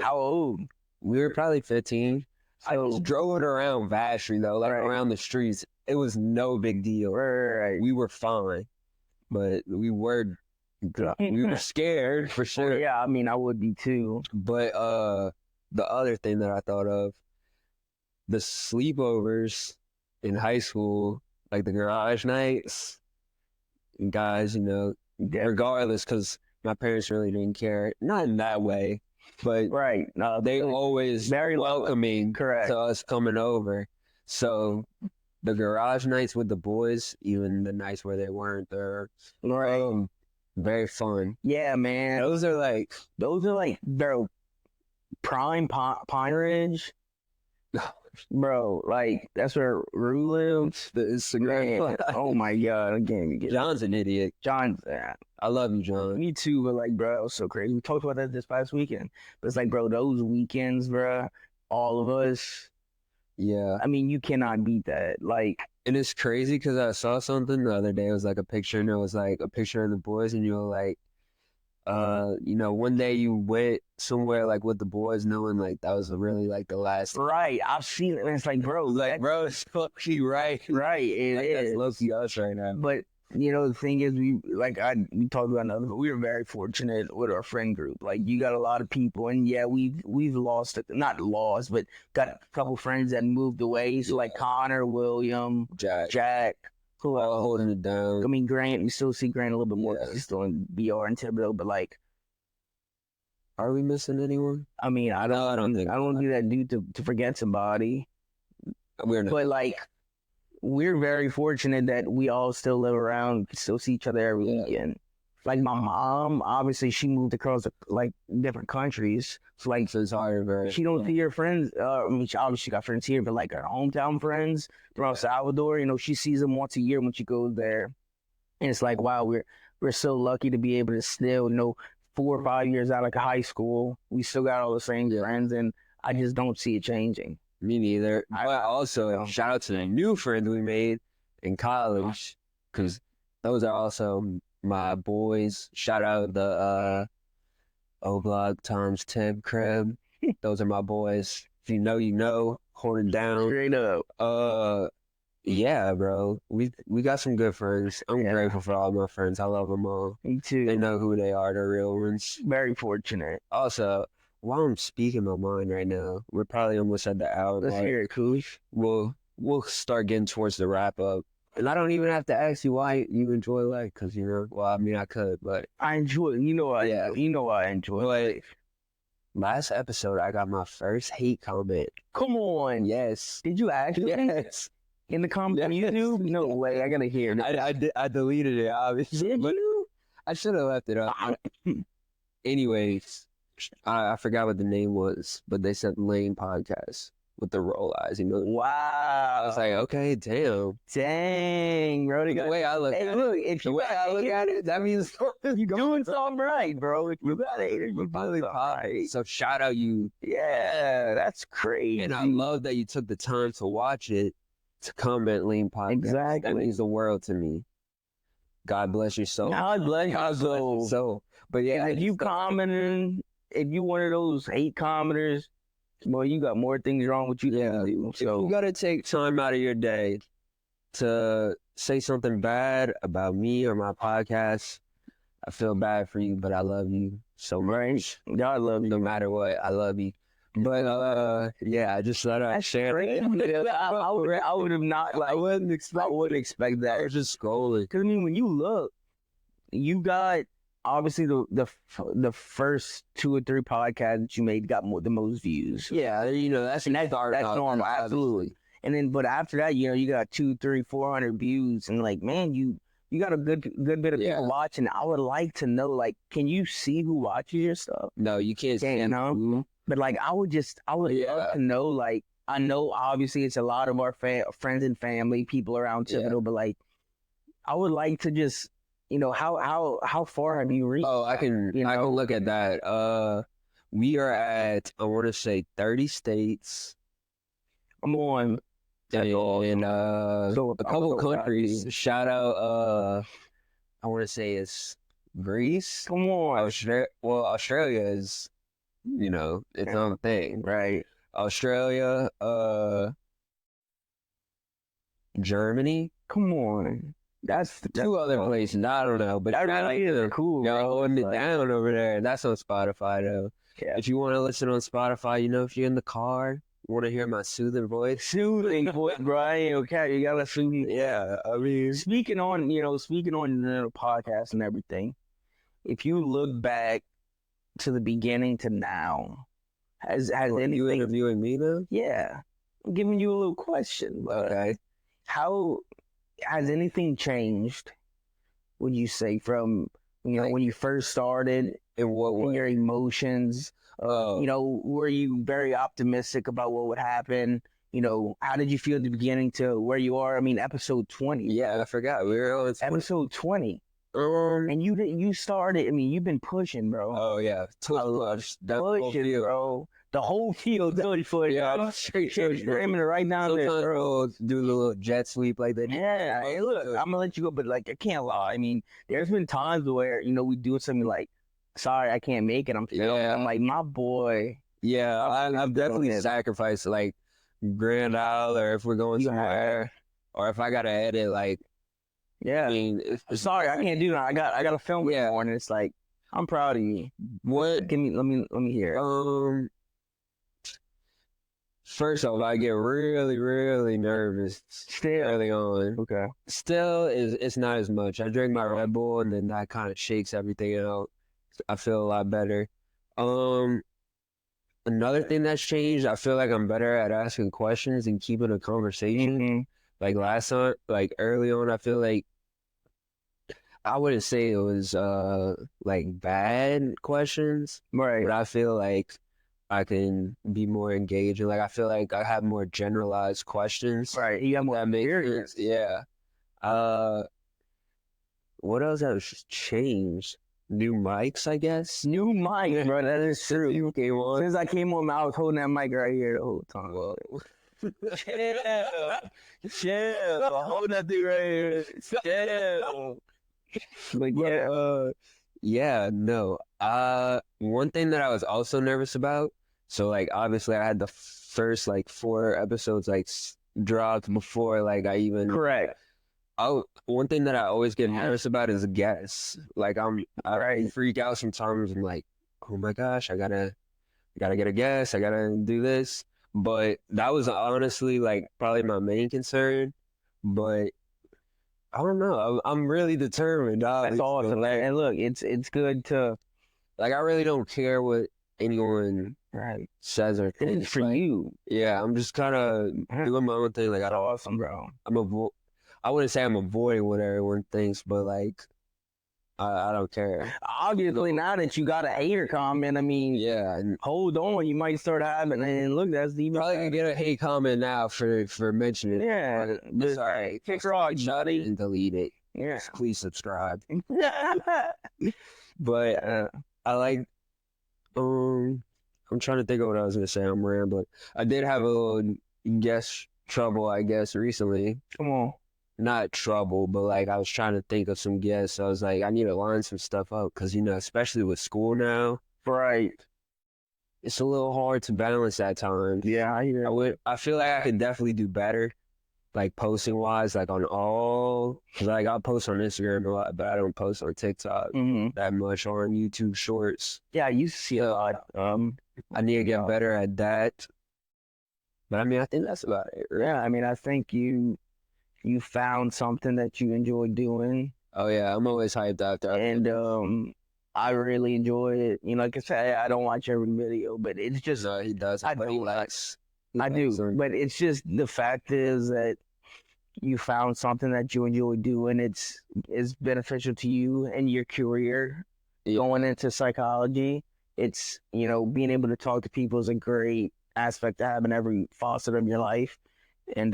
How old? We were probably 15. So, I drove it around Vashry though, like around the streets. it was no big deal. Right. We were fine, but we were scared for sure. Yeah, I mean, I would be too. But the other thing that I thought of, the sleepovers in high school, like the garage nights, and guys, regardless, because my parents really didn't care, not in that way, but Right. No, they always very welcoming correct to us coming over. So the garage nights with the boys, even the nights where they weren't there, very fun. Yeah, man. Those are like bro, prime Pine Ridge. Bro, like that's where Rue lives. The Instagram. Oh my god, again, John's an idiot. John's I love you, John. Me too, but like, bro, it was so crazy. We talked about that this past weekend. But it's like, bro, those weekends, bro, all of us. Yeah. I mean, you cannot beat that. Like, and it's crazy because I saw something the other day. It was like a picture, and it was like a picture of the boys, and you were like, one day you went somewhere like with the boys, knowing like that was really like the last. Right. I've seen it, and it's like, bro, it's low-key right. Right. That's low-key us right now. But the thing is, we talked about another, but we were very fortunate with our friend group. Like, you got a lot of people, and yeah, we've lost, not lost, but got a couple friends that moved away. So like Connor, William, Jack, who all holding it down. I mean, Grant, we still see Grant a little bit more because he's still in BR and Thibodeau, but like, are we missing anyone? I mean, I don't do that dude to forget somebody. We're not. But like, we're very fortunate that we all still live around, still see each other every weekend. Like my mom, obviously she moved across like different countries. So like, so it's hard, she don't see her friends. I mean, she obviously got friends here, but like her hometown friends from El Salvador, she sees them once a year when she goes there. And it's like, wow, we're so lucky to be able to still 4 or 5 years out of high school, we still got all the same friends, and I just don't see it changing. Me neither. But also, shout out to the new friends we made in college, because those are also my boys. Shout out the O-Block times 10 crib. Those are my boys. If you know, hold it down. Straight up. Yeah, bro. We got some good friends. I'm grateful for all my friends. I love them all. Me too. They know who they are. They're real ones. Very fortunate. Also, while I'm speaking my mind right now, we're probably almost at the hour. Let's hear it, Koosh. We'll start getting towards the wrap up. And I don't even have to ask you why you enjoy life, because well, I mean, I could, but I enjoy. I enjoy life. Last episode, I got my first hate comment. Come on. Yes. Did you actually? Yes. In the comment on YouTube? No way. I gotta hear it. I deleted it, obviously. Did you? I should have left it up. Anyways, I forgot what the name was, but they said Lane Podcast with the roll eyes. Wow. I was like, okay, damn. Dang, bro. The way I look at it, that means you're doing something right, bro. If you got it, you're finally high. So shout out you. Yeah, that's crazy. And I love that you took the time to watch it, to comment Lean Podcast. Exactly. That means the world to me. God bless your soul. God bless your soul. So, but yeah, if you commenting, if you one of those hate commenters, boy, you got more things wrong with you than do. So you gotta take time out of your day to say something bad about me or my podcast. I feel bad for you, but I love you so much. God love you no matter what. I love you. But yeah, I just thought I'd share it. I would have not. Like, I wouldn't expect that. I was just scrolling. Because I mean, when you look, you got obviously the first 2 or 3 podcasts that you made got the most views. Yeah, that's normal, absolutely. And then, but after that, you got 200, 300, 400 views, and like, man, you got a good bit of people watching. I would like to know, like, can you see who watches your stuff? No, you can't see. But like, I would love to know. Like, I know obviously it's a lot of our friends and family, people around Thibodeau, but like, I would like to just, how far have you reached? Oh, I can look at that. We are at, I want to say 30 states. I'm on. In a couple countries. Shout out, I want to say it's Greece. Come on. Australia is, its own thing. Right. Australia, Germany. Come on. That's Two other places. I don't know, but I like they're cool. y'all Man. holding it down over there. That's on Spotify though. Yeah. If you want to listen on Spotify, if you're in the car, you want to hear my soothing voice. Soothing voice, Brian. Okay, you gotta soothing. Yeah, I mean, Speaking on the podcast and everything. If you look back to the beginning to now, has you anything? interviewing me now? Yeah, I'm giving you a little question. Okay. How has anything changed? Would you say from when you first started, In what way? your emotions? Were you very optimistic about what would happen? How did you feel at the beginning to where you are? I mean, episode 20. Yeah, I forgot. We were on Episode 20. And you started, I mean, you've been pushing, bro. Oh, yeah. Pushing, bro. The whole field, 30 foot. Yeah, I'm straight Screaming it right down there. Sometimes bro, do the little jet sweep like that. Yeah, hey, look, I'm gonna let you go, but like I can't lie. I mean, there's been times where we do something like, sorry, I can't make it. I'm like, my boy. Yeah, I've definitely sacrificed like $1,000 if we're going somewhere, or if I gotta edit like. Yeah, I mean, sorry, I can't do that. I got a film in the morning. It's like, I'm proud of you. What? Let me hear it. First off, I get really, really nervous early on. Okay. Still, it's not as much. I drink my Red Bull, and then that kind of shakes everything out. I feel a lot better. Another thing that's changed, I feel like I'm better at asking questions and keeping a conversation. Mm-hmm. Like last time, like early on, I feel like I wouldn't say it was like bad questions, Right. but I feel like I can be more engaging. Like I feel like I have more generalized questions. Right. You have more experience. Yeah. What else has changed? New mics, I guess. New mics, bro. That is true. You came on. Since I came on, I was holding that mic right here the whole time. Well, Chill. Hold that thing right here. Chill. But yeah, no. One thing that I was also nervous about. So like, obviously, I had the first like 4 episodes like dropped before like I even. Correct. One thing that I always get nervous about is guests. Like I freak out sometimes. I'm like, oh my gosh, I gotta get a guest. I gotta do this. But that was honestly like probably my main concern. But I don't know. I'm really determined. That's awesome. And look, it's good to like. I really don't care what anyone says or thinks. It's for you. Yeah, I'm just kind of doing my own thing. Like That's awesome, bro. I wouldn't say I'm avoiding what everyone thinks, but like I don't care. Obviously, now that you got a hater comment, I mean, yeah, hold on, you might start having. And look, that's the probably gonna get a hate comment now for mentioning it. Yeah, but sorry, kick rock, Shotty, and delete it. Yeah, please subscribe. But I like. I'm trying to think of what I was gonna say. I'm rambling. I did have a little guest trouble, I guess, recently. Come on. Not trouble, but like I was trying to think of some guests. So I was like, I need to line some stuff up because especially with school now, right? It's a little hard to balance at times. Yeah, I hear. I feel like I could definitely do better, like posting wise, like on all. Cause like I post on Instagram a lot, but I don't post on TikTok that much or on YouTube Shorts. Yeah, you see a lot. I need to get better at that. But I mean, I think that's about it. Right? Yeah, I mean, I think you found something that you enjoy doing. Oh yeah, I'm always hyped out there. And I really enjoy it. Like I said, I don't watch every video, but it's just he does. I do. But it's just the fact is that you found something that you enjoy doing. It's beneficial to you and your career going into psychology. It's being able to talk to people is a great aspect to have in every facet of your life. And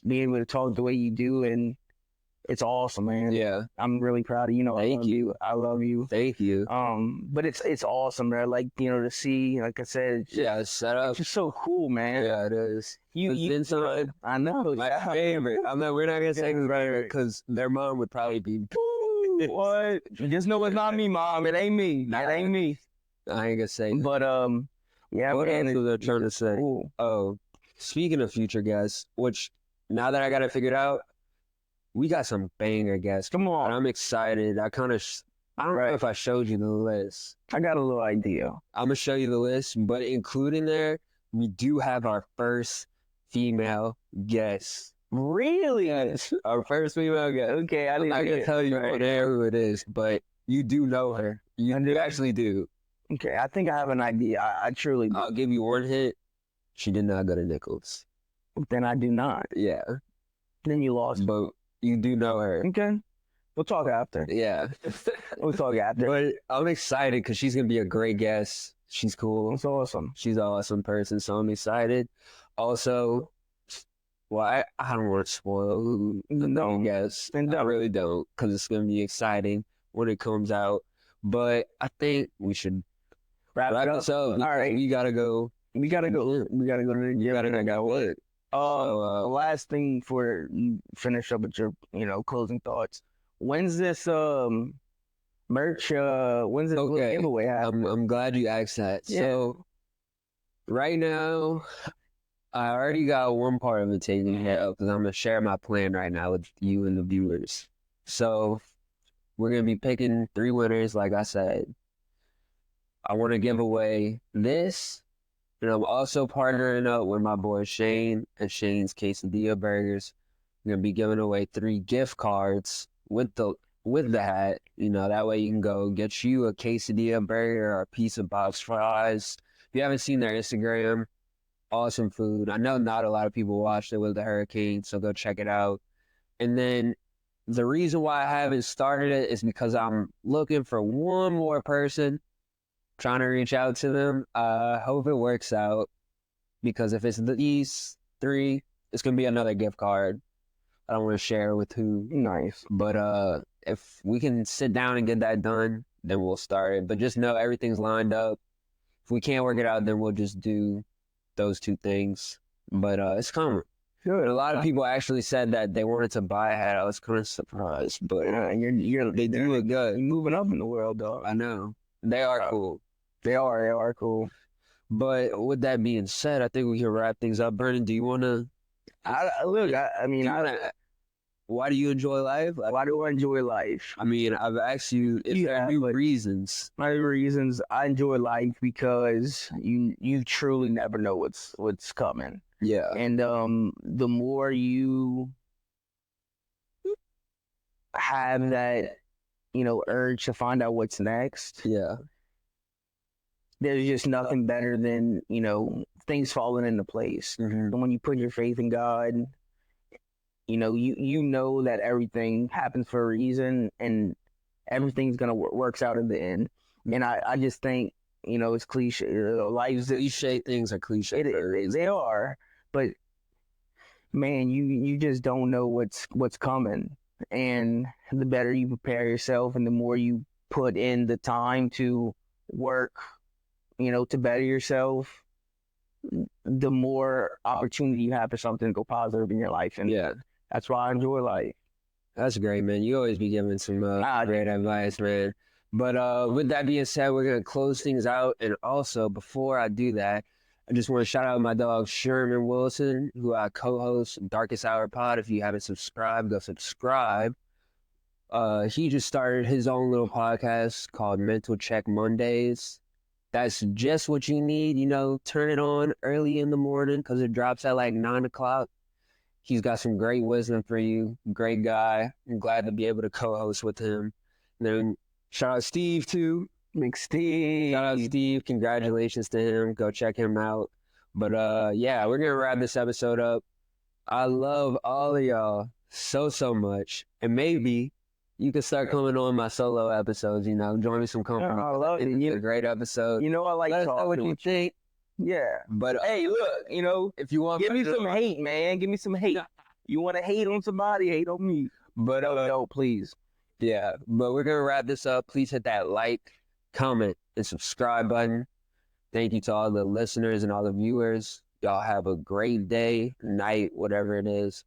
being able to talk the way you do, and it's awesome, man. Yeah, I'm really proud of you. Thank you. I love you. Thank you. But it's awesome, man. Like to see, like I said, it's set up. It's just so cool, man. Yeah, it is. I know. My favorite. I'm not. We're not gonna say right because their mom would probably be. What? Just know it's not me, mom. It ain't me. It ain't me. I ain't gonna say. But yeah. What else was I trying to say? Cool. Oh. Speaking of future guests, which now that I got it figured out, we got some banger guests. Come on. And I'm excited. I don't know if I showed you the list. I got a little idea. I'm going to show you the list, but including there, we do have our first female guest. Really? Yes, our first female guest. Okay, I'm not going to tell you on air who it is, but you do know her. You actually do. Okay, I think I have an idea. I truly do. I'll give you one hint. She did not go to Nichols. Then I do not. Yeah. Then you lost. But you do know her. Okay. We'll talk after. Yeah. We'll talk after. But I'm excited because she's going to be a great guest. She's cool. It's awesome. She's an awesome person, so I'm excited. Also, well, I don't want to spoil who the guest. I really don't, because it's going to be exciting when it comes out. But I think we should wrap it up. So, all right. We got to go. We got to go to the gym. I got what? Last thing for you finish up with your, closing thoughts. When's this merch? When's this giveaway happen? I'm glad you asked that. Yeah. So right now, I already got one part of it taken care of because I'm gonna share my plan right now with you and the viewers. So we're gonna be picking 3 winners, like I said. I want to give away this. And I'm also partnering up with my boy Shane and Shane's Quesadilla Burgers. I'm going to be giving away 3 gift cards with the hat. That way you can go get you a quesadilla burger or a piece of box fries. If you haven't seen their Instagram, awesome food. I know not a lot of people watched it with the hurricane, so go check it out. And then the reason why I haven't started it is because I'm looking for one more person. Trying to reach out to them. Hope it works out, because if it's these 3, it's gonna be another gift card. I don't want to share with who. Nice. But if we can sit down and get that done, then we'll start it. But just know everything's lined up. If we can't work it out, then we'll just do those 2 things. But it's coming. Good. A lot of people actually said that they wanted to buy a hat. I was kind of surprised, but they do look good. You're moving up in the world, dog. I know. They are cool. They are cool. But with that being said, I think we can wrap things up. Brennan, do you want to? Why do you enjoy life? Why do I enjoy life? I mean, I've asked you if there are new reasons. My reasons, I enjoy life because you truly never know what's coming. Yeah. And the more you have that, urge to find out what's next. Yeah. There's just nothing better than, things falling into place. Mm-hmm. And when you put your faith in God, you know that everything happens for a reason and everything's going to works out in the end. And I just think, it's cliche. Life's cliche things are cliche. They are. But, man, you just don't know what's coming. And the better you prepare yourself and the more you put in the time to work, to better yourself, the more opportunity you have for something to go positive in your life. And that's why I enjoy life. That's great, man. You always be giving some great advice, man. But with that being said, we're going to close things out. And also, before I do that, I just want to shout out my dog, Sherman Wilson, who I co-host Darkest Hour Pod. If you haven't subscribed, go subscribe. He just started his own little podcast called Mental Check Mondays. That's just what you need, turn it on early in the morning because it drops at like 9 o'clock. He's got some great wisdom for you. Great guy. I'm glad to be able to co-host with him. And then shout out Steve too. Big Steve. Shout out Steve. Congratulations to him. Go check him out. But we're going to wrap this episode up. I love all of y'all so much. And maybe you can start coming on my solo episodes, join me some company. I love it. It's a great episode. I like Let us know what you think. Yeah. But hey, look, if you want, give me some hate, man. Give me some hate. You want to hate on somebody, hate on me. But no, please. Yeah. But we're gonna wrap this up. Please hit that like, comment, and subscribe button. Thank you to all the listeners and all the viewers. Y'all have a great day, night, whatever it is.